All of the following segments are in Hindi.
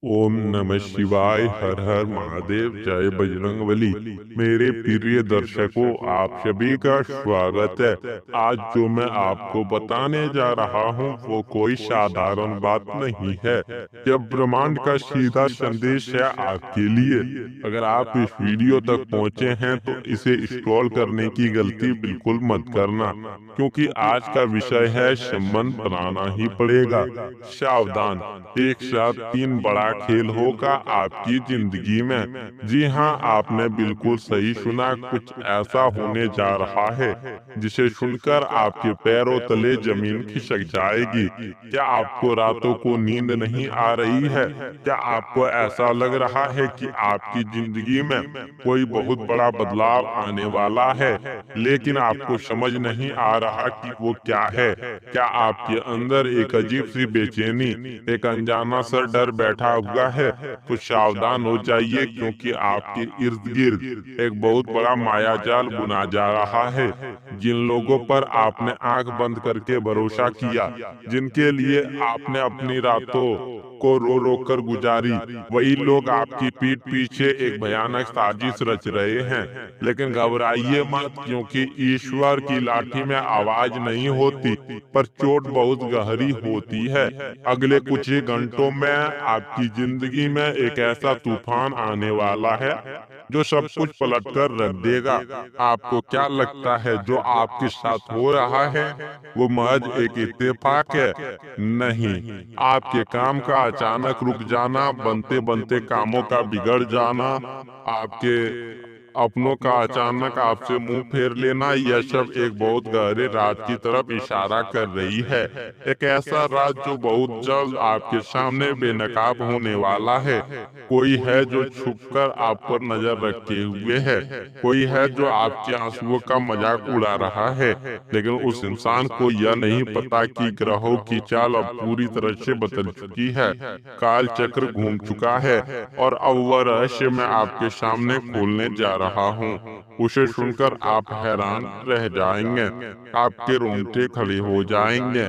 ओम नमः शिवाय। हर हर महादेव। जय बजरंगबली। मेरे प्रिय दर्शकों, आप सभी का स्वागत है। आज जो मैं आपको बताने जा रहा हूँ वो कोई साधारण बात नहीं है। यह ब्रह्मांड का सीधा संदेश है आपके लिए। अगर आप इस वीडियो तक पहुँचे हैं तो इसे स्क्रॉल करने की गलती बिल्कुल मत करना, क्योंकि आज का विषय है संबंध बनाना ही पड़ेगा। सावधान, एक साथ तीन बड़ा खेल होगा आपकी जिंदगी में। जी हाँ, आपने बिल्कुल सही सुना। कुछ ऐसा होने जा रहा है जिसे सुनकर आपके पैरों तले जमीन खिसक जाएगी। क्या आपको रातों को नींद नहीं आ रही है? क्या आपको ऐसा लग रहा है कि आपकी जिंदगी में कोई बहुत बड़ा बदलाव आने वाला है, लेकिन आपको समझ नहीं आ रहा कि वो क्या है? क्या आपके अंदर एक अजीब सी बेचैनी, एक अनजाना सा डर बैठा हुआ है? तो सावधान हो जाइए, क्योंकि आपके इर्द गिर्द एक बहुत बड़ा मायाजाल बुना जा रहा है। जिन लोगों पर आपने आंख बंद करके भरोसा किया, जिनके लिए आपने अपनी रातों को रो रो कर गुजारी, वही लोग आपकी पीठ पीछे एक भयानक साजिश रच रहे हैं। लेकिन घबराइए मत, क्योंकि ईश्वर की लाठी में आवाज नहीं होती, पर चोट बहुत गहरी होती है। अगले कुछ ही घंटों में आपकी जिंदगी में एक ऐसा तूफान आने वाला है जो सब कुछ पलटकर रख देगा। आपको क्या लगता है जो आपके साथ हो रहा है वो महज एक इत्तेफाक है? नहीं, आपके काम का अचानक रुक जाना, बनते बनते कामों का बिगड़ जाना, आपके अपनों का अचानक आपसे मुंह फेर लेना, यह सब एक बहुत गहरे राज की तरफ इशारा कर रही है। एक ऐसा राज जो बहुत जल्द आपके सामने बेनकाब होने वाला है। कोई है जो छुपकर आप पर नजर रखे हुए है। कोई है जो आपके आंसुओं का मजाक उड़ा रहा है। लेकिन उस इंसान को यह नहीं पता कि ग्रहों की चाल अब पूरी तरह से बदल चुकी है। काल चक्र घूम चुका है और अब वह रहस्य मैं आपके सामने खोलने जा रहा हूँ। उसे सुनकर आप हैरान रह जाएंगे, आपके रोंगटे खड़े हो जाएंगे।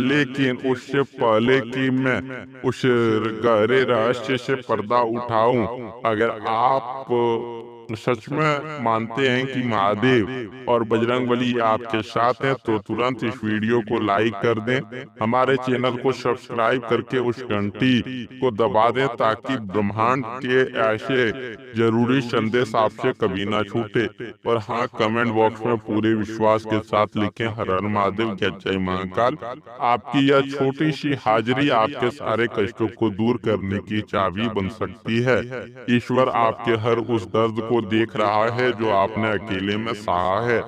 लेकिन उससे पहले कि मैं उस गहरे रहस्य से पर्दा उठाऊं, अगर आप सच में मानते हैं कि महादेव और बजरंगबली आपके साथ हैं, तो तुरंत इस वीडियो को लाइक कर दें, हमारे चैनल को सब्सक्राइब करके उस घंटी को दबा दें, ताकि ब्रह्मांड के ऐसे जरूरी संदेश आपसे कभी ना छूटे। और हाँ, कमेंट बॉक्स में पूरे विश्वास के साथ लिखें, हर हर महादेव, जय महाकाल। आपकी यह छोटी सी हाजिरी आपके सारे कष्टों को दूर करने की चाबी बन सकती है। ईश्वर आपके हर उस दर्द को देख रहा है जो आपने अकेले में सहा है।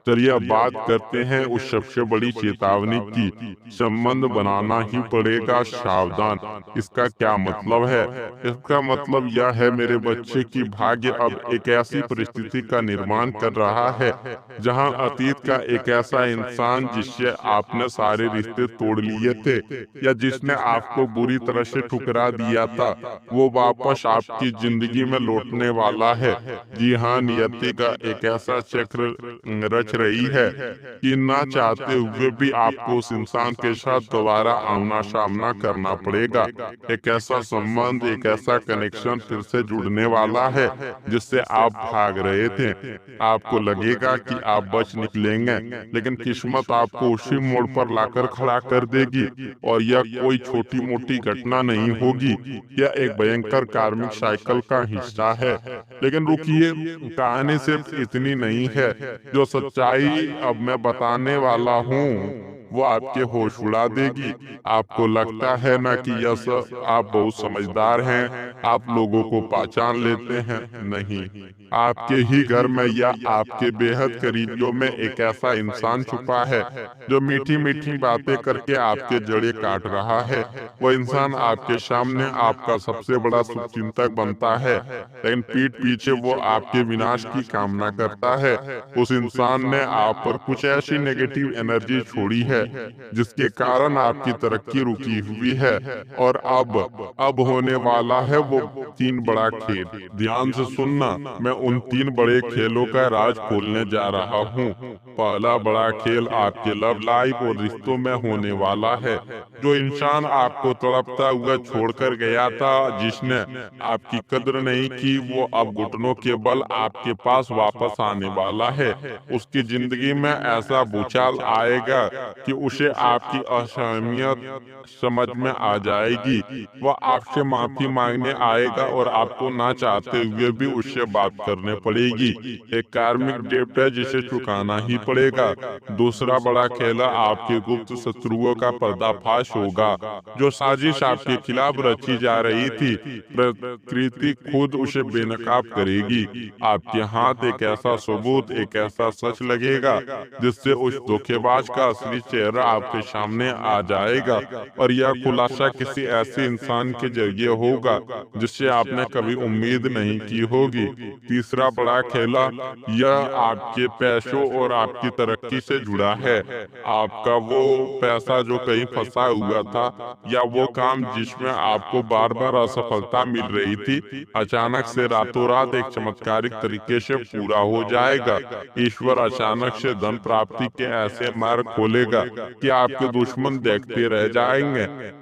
चलिए अब बात करते हैं उस सबसे बड़ी चेतावनी की। संबंध बनाना ही पड़ेगा, सावधान। इसका क्या मतलब है? इसका मतलब यह है मेरे बच्चे की भाग्य अब एक ऐसी परिस्थिति का निर्माण कर रहा है जहां अतीत का एक ऐसा इंसान जिससे आपने सारे रिश्ते तोड़ लिए थे, या जिसने आपको बुरी तरह से ठुकरा दिया था, वो वापस आपकी जिंदगी में लौटने वाला है। जी हाँ, नियति का एक ऐसा चक्र रच रही है कि ना चाहते हुए भी आपको उस इंसान के साथ दोबारा आमना सामना करना पड़ेगा। एक ऐसा संबंध, एक ऐसा कनेक्शन फिर से जुड़ने वाला है जिससे आप भाग रहे थे। आपको लगेगा कि आप बच निकलेंगे, लेकिन किस्मत आपको उसी मोड़ पर लाकर खड़ा कर देगी। और यह कोई छोटी मोटी घटना नहीं होगी, यह एक भयंकर कार्मिक साइकिल का हिस्सा है। लेकिन रुकिए, कहानी सिर्फ इतनी नहीं है। जो सच्चाई अब मैं बताने वाला हूँ वो आपके होश उड़ा देगी। आपको लगता है ना कि यस, आप बहुत समझदार हैं, आप लोगों को पहचान लेते हैं। नहीं, आपके ही घर में या आपके बेहद करीबियों में एक ऐसा इंसान छुपा है जो मीठी मीठी बातें करके आपके जड़ें काट रहा है। वो इंसान आपके सामने आपका सबसे बड़ा शुभचिंतक बनता है, लेकिन पीठ पीछे वो आपके विनाश की कामना करता है। उस इंसान ने आप पर कुछ ऐसी नेगेटिव एनर्जी छोड़ी है है, जिसके कारण आपकी तरक्की रुकी हुई है। और अब होने वाला है वो 3 बड़ा खेल। ध्यान से सुनना, मैं उन 3 बड़े खेलों का राज खोलने जा रहा हूँ। पहला बड़ा खेल आपके लव लाइफ और रिश्तों में होने वाला है। जो इंसान आपको तड़पता हुआ छोड़कर गया था, जिसने आपकी कद्र नहीं की, वो अब घुटनों के बल आपके पास वापस आने वाला है। उसकी जिंदगी में ऐसा भूचाल आएगा कि उसे आपकी असहमियत समझ में आ जाएगी। वह आपसे माफी मांगने आएगा और आपको ना चाहते हुए भी उससे बात करने पड़ेगी। एक कार्मिक डेब्ट है जिसे चुकाना ही पड़ेगा। दूसरा बड़ा खेल आपके गुप्त शत्रुओं का पर्दाफाश होगा। जो साजिश आपके खिलाफ रची जा रही थी, प्रकृति खुद उसे बेनकाब करेगी। आपके हाथ एक ऐसा सबूत, एक ऐसा सच लगेगा जिससे उस धोखेबाज का असली चेहरा आपके सामने आ जाएगा। और यह खुलासा किसी ऐसे इंसान के जरिए होगा जिससे आपने कभी उम्मीद नहीं की होगी। तीसरा बड़ा खेला यह आपके पैसों और आपकी तरक्की से जुड़ा है। आपका वो पैसा जो कहीं फंसा हुआ था, या वो काम जिसमें आपको बार बार असफलता मिल रही थी, अचानक से रातों रात एक चमत्कारिक तरीके से पूरा हो जाएगा। ईश्वर अचानक से धन प्राप्ति के ऐसे मार्ग खोलेगा कि आपके दुश्मन देखते रह जाएंगे।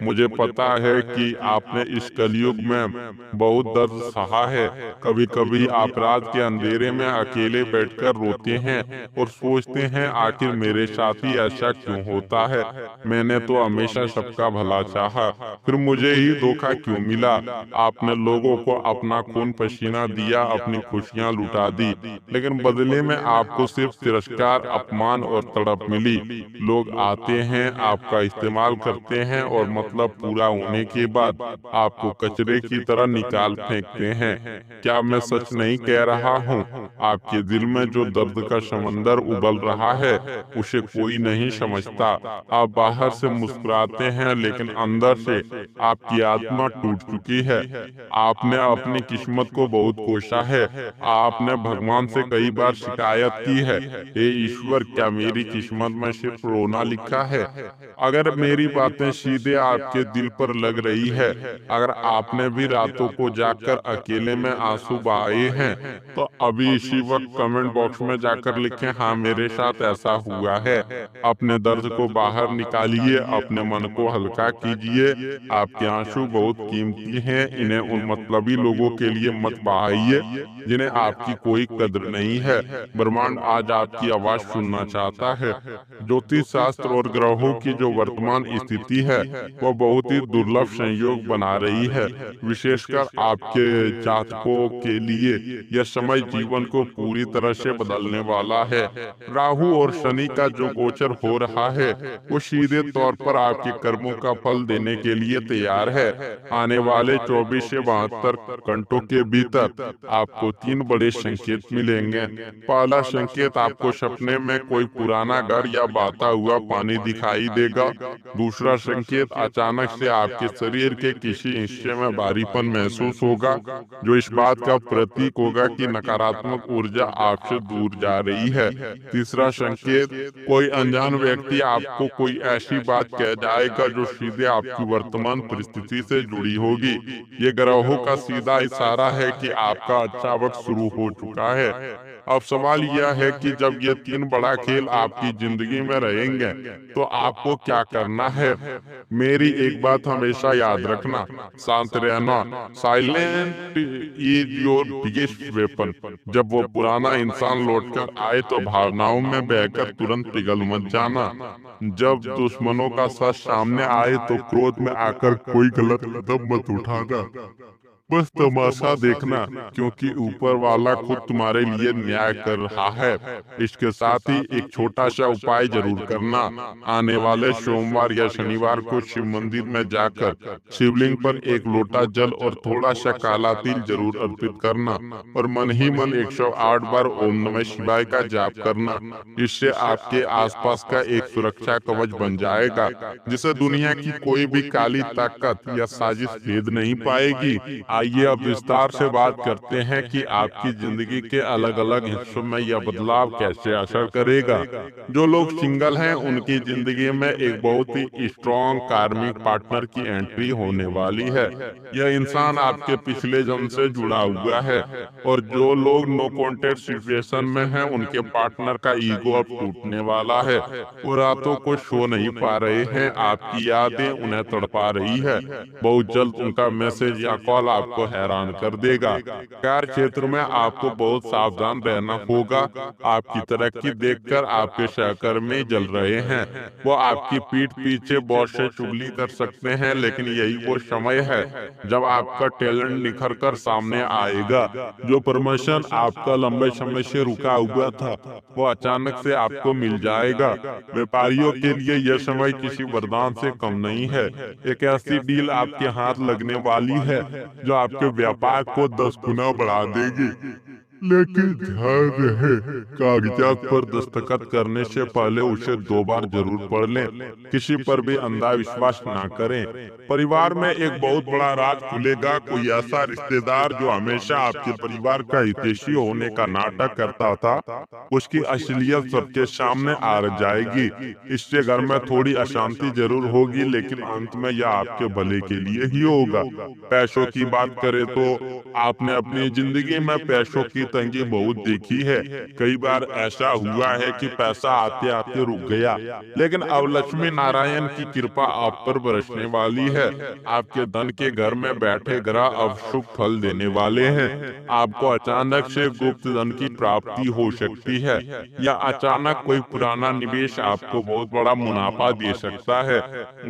मुझे पता है कि आपने इस कलयुग में बहुत दर्द सहा है। कभी कभी आप रात के अंधेरे में अकेले बैठकर रोते हैं और सोचते हैं, आखिर मेरे साथ ही ऐसा क्यों होता है। मैंने तो हमेशा सबका भला चाहा, फिर मुझे ही धोखा क्यों मिला। आपने लोगों को अपना खून पसीना दिया, अपनी खुशियाँ लुटा दी, लेकिन बदले में आपको सिर्फ तिरस्कार, अपमान और तड़प मिली। लोग आते हैं, आपका इस्तेमाल करते हैं और मतलब पूरा होने के बाद आपको कचरे की तरह निकाल फेंकते हैं। क्या मैं सच नहीं कह रहा हूँ? आपके दिल में जो दर्द का समंदर उबल रहा है, उसे कोई नहीं समझता। आप बाहर से मुस्कुराते हैं, लेकिन अंदर से आपकी आत्मा टूट चुकी है। आपने अपनी किस्मत को बहुत कोसा है। आपने भगवान से कई बार शिकायत की है, हे ईश्वर, क्या मेरी किस्मत में सिर्फ रोना लिखा है? अगर मेरी बातें सीधे आपके दिल पर लग रही है, अगर आपने भी रातों को जाकर अकेले में आंसू बहाए हैं, तो अभी इसी वक्त कमेंट बॉक्स में जाकर लिखें, हाँ मेरे साथ ऐसा हुआ है। अपने दर्द को बाहर निकालिए, अपने मन को हल्का कीजिए। आपके आंसू बहुत कीमती हैं, इन्हें उन मतलबी लोगों के लिए मत बहाइए जिन्हें आपकी कोई कद्र नहीं है। ब्रह्मांड आज आपकी आवाज सुनना चाहता है। ज्योतिष शास्त्र और ग्रहों की जो वर्तमान स्थिति है, वह बहुत ही दुर्लभ संयोग बना रही है। विशेषकर आपके जातकों के लिए यह समय जीवन को पूरी तरह से बदलने वाला है। राहु और शनि का जो गोचर हो रहा है, वो सीधे तौर पर आपके कर्मों का फल देने के लिए तैयार है। आने वाले 24 से 72 घंटों के भीतर आपको 3 बड़े संकेत मिलेंगे। पहला संकेत, आपको सपने में कोई पुराना घर या बहता हुआ पानी दिखाई देगा। दूसरा संकेत, अचानक से आपके शरीर के किसी हिस्से में भारीपन महसूस होगा, जो इस बात का प्रतीक होगा कि नकारात्मक ऊर्जा आपसे दूर जा रही है। तीसरा संकेत, कोई अनजान व्यक्ति आपको कोई ऐसी बात कह जाएगा जो सीधे आपकी वर्तमान परिस्थिति से जुड़ी होगी। ये ग्रहों का सीधा इशारा है कि आपका अच्छा वक्त शुरू हो चुका है। अब सवाल यह है कि जब ये 3 बड़ा खेल आपकी जिंदगी में रहेंगे, तो आपको क्या करना है। मेरी एक बात हमेशा याद रखना, शांत रहना। Silent is your biggest weapon. जब वो पुराना इंसान लौटकर आए तो भावनाओं में बहकर तुरंत पिघल मत जाना। जब दुश्मनों का सच सामने आए तो क्रोध में आकर कोई गलत कदम मत उठाना, बस तमाशा देखना, क्योंकि ऊपर वाला खुद तुम्हारे लिए न्याय कर रहा है। इसके साथ ही एक छोटा सा उपाय जरूर करना। आने वाले सोमवार या शनिवार को शिव मंदिर में जाकर शिवलिंग पर एक लोटा जल और थोड़ा सा काला तिल जरूर अर्पित करना और मन ही मन 108 बार ओम नमः शिवाय का जाप करना। इससे आपके आसपास का एक सुरक्षा कवच बन जाएगा, जिसे दुनिया की कोई भी काली ताकत या साजिश भेद नहीं पाएगी। आइए अब विस्तार से बात करते हैं कि आपकी जिंदगी के अलग अलग हिस्सों में यह बदलाव कैसे असर करेगा। जो लोग सिंगल हैं उनकी जिंदगी में एक बहुत ही स्ट्रॉन्ग कार्मिक पार्टनर की एंट्री होने वाली है। यह इंसान आपके पिछले जन्म से जुड़ा हुआ है। और जो लोग नो कॉन्टेक्ट सिचुएशन में हैं उनके पार्टनर का ईगो अब टूटने वाला है। वो रातों को सो नहीं पा रहे हैं, आपकी यादें उन्हें तड़पा रही है। बहुत जल्द उनका मैसेज या कॉल आपको हैरान कर देगा। कार्य क्षेत्र में आपको बहुत सावधान रहना होगा। आपकी तरक्की देखकर आपके सहकर्मी जल रहे हैं। वो आपकी पीठ पीछे बॉस से चुगली कर सकते हैं, लेकिन यही वो समय है जब आपका टैलेंट निखर कर सामने आएगा। जो प्रमोशन आपका लंबे समय से रुका हुआ था वो अचानक से आपको मिल जाएगा। व्यापारियों के लिए यह समय किसी वरदान से कम नहीं है। एक ऐसी डील आपके हाथ लगने वाली है जो आपके व्यापार को 10 गुना बढ़ा देगी। लेकिन ध्यान रहे, कागजात पर दस्तखत करने से पहले उसे 2 बार जरूर पढ़ लें। किसी पर भी अंधा विश्वास ना करें। परिवार में एक बहुत बड़ा राज खुलेगा। कोई ऐसा रिश्तेदार जो हमेशा आपके परिवार का हितैषी होने का नाटक करता था, उसकी असलियत सबके सामने आ जाएगी। इससे घर में थोड़ी अशांति जरूर होगी, लेकिन अंत में यह आपके भले के लिए ही होगा। पैसों की बात करें तो आपने अपनी जिंदगी में पैसों की तंगी बहुत देखी है। कई बार ऐसा हुआ है कि पैसा आते आते रुक गया, लेकिन अब लक्ष्मी नारायण की कृपा आप पर बरसने वाली है। आपके धन के घर में बैठे ग्रह अब शुभ फल देने वाले हैं। आपको अचानक से गुप्त धन की प्राप्ति हो सकती है, या अचानक कोई पुराना निवेश आपको बहुत बड़ा मुनाफा दे सकता है।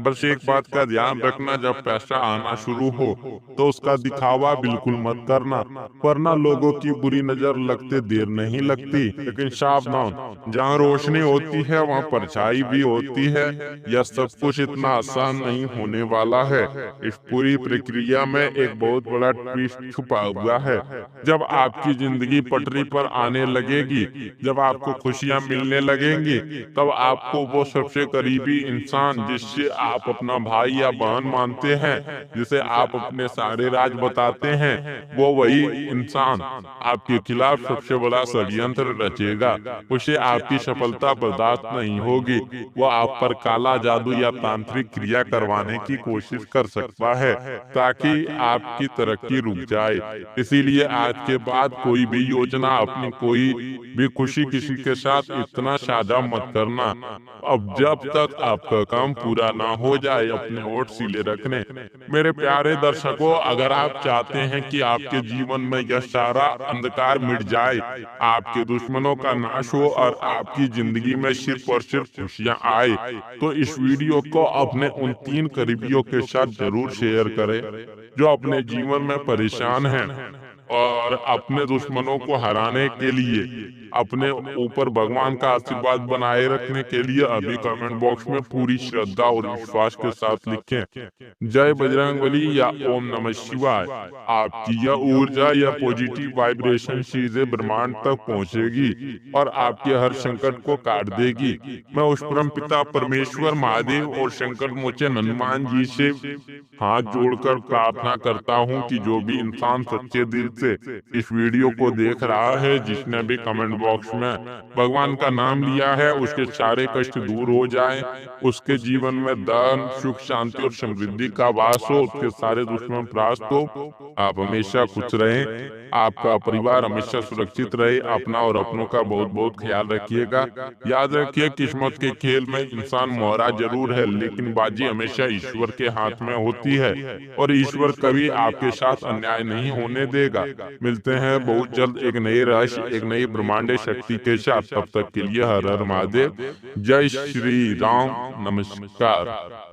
बस एक बात का ध्यान रखना, जब पैसा आना शुरू हो तो उसका दिखावा बिल्कुल मत करना, वरना लोगों की बुरी नजर लगते देर नहीं लगती। लेकिन सावधान, जहाँ रोशनी होती है वहाँ परछाई भी होती है। यह सब कुछ इतना आसान नहीं होने वाला है। इस पूरी प्रक्रिया में एक बहुत बड़ा ट्विस्ट छुपा हुआ है। जब आपकी जिंदगी पटरी पर आने लगेगी, जब आपको खुशियाँ मिलने लगेंगी, तब आपको वो सबसे करीबी इंसान जिससे आप अपना भाई या बहन मानते हैं, जिसे आप अपने सारे राज बताते हैं, वो वही इंसान आपके खिलाफ सबसे बड़ा षड्यंत्र रचेगा। उसे आपकी सफलता बर्दाश्त नहीं होगी। वो आप पर काला जादू या तांत्रिक क्रिया करवाने की कोशिश कर सकता है ताकि आपकी तरक्की रुक जाए। इसीलिए आज के बाद कोई भी योजना, अपनी कोई भी खुशी किसी के साथ इतना साझा मत करना। अब जब तक आपका काम पूरा ना हो जाए, अपने होठ सीले रखने। मेरे प्यारे दर्शकों, अगर आप चाहते हैं कि आपके जीवन में यह सारा अंधकार मिट जाए, आपके दुश्मनों का नाश हो और आपकी जिंदगी में सिर्फ और सिर्फ खुशियां आए, तो इस वीडियो को अपने उन 3 करीबियों के साथ जरूर शेयर करें जो अपने जीवन में परेशान हैं और अपने दुश्मनों को हराने के लिए, अपने ऊपर भगवान का आशीर्वाद बनाए रखने के लिए अभी कमेंट बॉक्स में पूरी श्रद्धा और विश्वास के साथ लिखें, जय बजरंगबली या ओम नमः शिवाय। आपकी यह ऊर्जा या पॉजिटिव वाइब्रेशन सीधे ब्रह्मांड तक पहुंचेगी और आपके हर संकट को काट देगी। मैं उस परम पिता परमेश्वर महादेव और संकट मोचन हनुमान जी से हाथ जोड़कर प्रार्थना करता हूं कि जो भी इंसान सच्चे दिल से इस वीडियो को देख रहा है, जिसने भी कमेंट बॉक्स में भगवान का नाम लिया है, उसके सारे कष्ट दूर हो जाए, उसके जीवन में धन सुख शांति और समृद्धि का वास हो, उसके सारे दुश्मन परास्त हो। आप हमेशा खुश रहें, आपका परिवार हमेशा सुरक्षित रहे। अपना और अपनों का बहुत बहुत ख्याल रखिएगा। याद रखिए, किस्मत के खेल में इंसान मोहरा जरूर है, लेकिन बाजी हमेशा ईश्वर के हाथ में होती है और ईश्वर कभी आपके साथ अन्याय नहीं होने देगा। मिलते हैं बहुत जल्द एक नई रहस्य, एक नई ब्रह्मांडीय शक्ति के साथ। तब तक के लिए हर हर महादेव, जय श्री राम, नमस्कार।